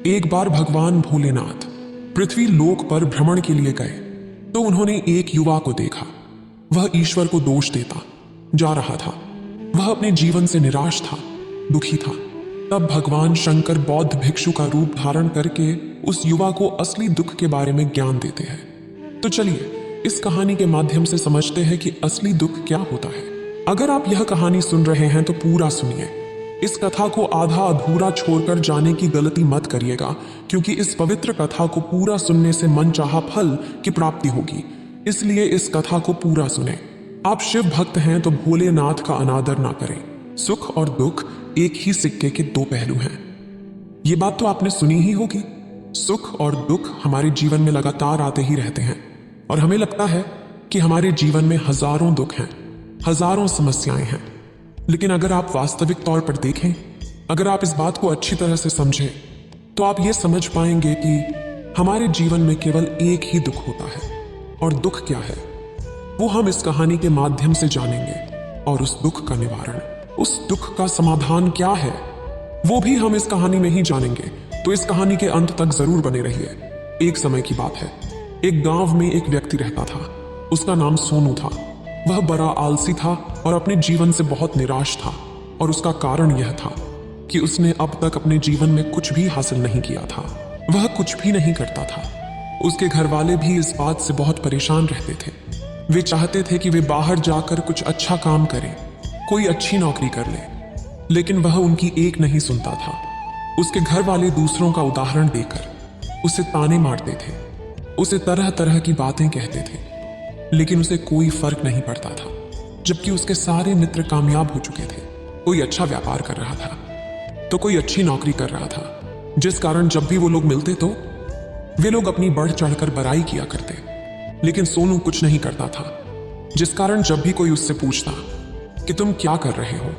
एक बार भगवान भोलेनाथ पृथ्वी लोक पर भ्रमण के लिए गए तो उन्होंने एक युवा को देखा। वह ईश्वर को दोष देता जा रहा था। वह अपने जीवन से निराश था, दुखी था। तब भगवान शंकर बौद्ध भिक्षु का रूप धारण करके उस युवा को असली दुख के बारे में ज्ञान देते हैं। तो चलिए इस कहानी के माध्यम से समझते हैं कि असली दुख क्या होता है। अगर आप यह कहानी सुन रहे हैं तो पूरा सुनिए। इस कथा को आधा अधूरा छोड़कर जाने की गलती मत करिएगा, क्योंकि इस पवित्र कथा को पूरा सुनने से मनचाहा फल की प्राप्ति होगी। इसलिए इस कथा को पूरा सुने। आप शिव भक्त हैं तो भोलेनाथ का अनादर ना करें। सुख और दुख एक ही सिक्के के दो पहलू हैं। ये बात तो आपने सुनी ही होगी। सुख और दुख हमारे जीवन में लगातार आते ही रहते हैं और हमें लगता है कि हमारे जीवन में हजारों दुख हैं, हजारों समस्याएं हैं। लेकिन अगर आप वास्तविक तौर पर देखें, अगर आप इस बात को अच्छी तरह से समझें, तो आप ये समझ पाएंगे कि हमारे जीवन में केवल एक ही दुख होता है। और दुख क्या है वो हम इस कहानी के माध्यम से जानेंगे। और उस दुख का निवारण, उस दुख का समाधान क्या है, वो भी हम इस कहानी में ही जानेंगे। तो इस कहानी के अंत तक जरूर बने रहिए। एक समय की बात है, एक गांव में एक व्यक्ति रहता था। उसका नाम सोनू था। वह बड़ा आलसी था और अपने जीवन से बहुत निराश था। और उसका कारण यह था कि उसने अब तक अपने जीवन में कुछ भी हासिल नहीं किया था। वह कुछ भी नहीं करता था। उसके घर वाले भी इस बात से बहुत परेशान रहते थे। वे चाहते थे कि वे बाहर जाकर कुछ अच्छा काम करें, कोई अच्छी नौकरी कर ले, लेकिन वह उनकी एक नहीं सुनता था। उसके घर वाले दूसरों का उदाहरण देकर उसे ताने मारते थे, उसे तरह तरह की बातें कहते थे, लेकिन उसे कोई फर्क नहीं पड़ता था। जबकि उसके सारे मित्र कामयाब हो चुके थे। कोई अच्छा व्यापार कर रहा था तो कोई अच्छी नौकरी कर रहा था, जिस कारण जब भी वो लोग मिलते तो वे लोग अपनी बढ़ चढ़कर बड़ाई किया करते। लेकिन सोनू कुछ नहीं करता था, जिस कारण जब भी कोई उससे पूछता कि तुम क्या कर रहे हो,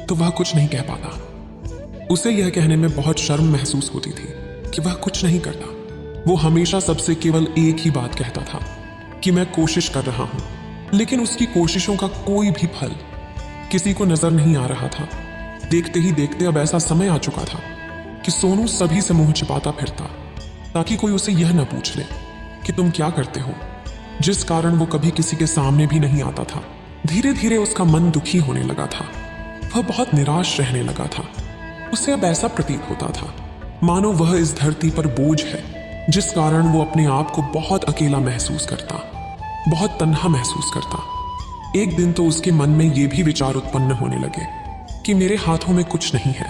तो वह कुछ नहीं कह पाता। उसे यह कहने में बहुत शर्म महसूस होती थी कि वह कुछ नहीं करता। वो हमेशा सबसे केवल एक ही बात कहता था कि मैं कोशिश कर रहा हूं। लेकिन उसकी कोशिशों का कोई भी फल किसी को नजर नहीं आ रहा था। देखते ही देखते अब ऐसा समय आ चुका था कि सोनू सभी से मुंह छिपाता फिरता, ताकि कोई उसे यह न पूछ ले कि तुम क्या करते हो, जिस कारण वो कभी किसी के सामने भी नहीं आता था। धीरे धीरे उसका मन दुखी होने लगा था। वह बहुत निराश रहने लगा था। उसे अब ऐसा प्रतीत होता था मानो वह इस धरती पर बोझ है, जिस कारण वो अपने आप को बहुत अकेला महसूस करता, बहुत तन्हा महसूस करता। एक दिन तो उसके मन में ये भी विचार उत्पन्न होने लगे कि मेरे हाथों में कुछ नहीं है,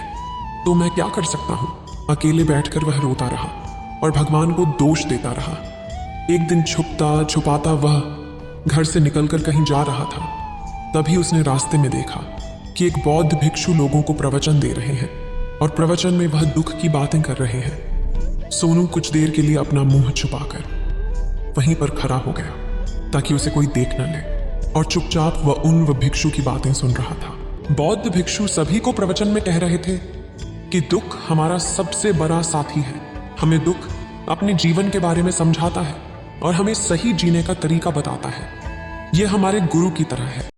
तो मैं क्या कर सकता हूं। अकेले बैठकर वह रोता रहा और भगवान को दोष देता रहा। एक दिन छुपता छुपाता वह घर से निकलकर कहीं जा रहा था। तभी उसने रास्ते में देखा कि एक बौद्ध भिक्षु लोगों को प्रवचन दे रहे हैं और प्रवचन में वह दुख की बातें कर रहे हैं। सोनू कुछ देर के लिए अपना मुंह छुपाकर वहीं पर खड़ा हो गया ताकि उसे कोई देख न ले, और चुपचाप वह उन भिक्षु की बातें सुन रहा था। बौद्ध भिक्षु सभी को प्रवचन में कह रहे थे कि दुख हमारा सबसे बड़ा साथी है। हमें दुख अपने जीवन के बारे में समझाता है और हमें सही जीने का तरीका बताता है। यह हमारे गुरु की तरह है।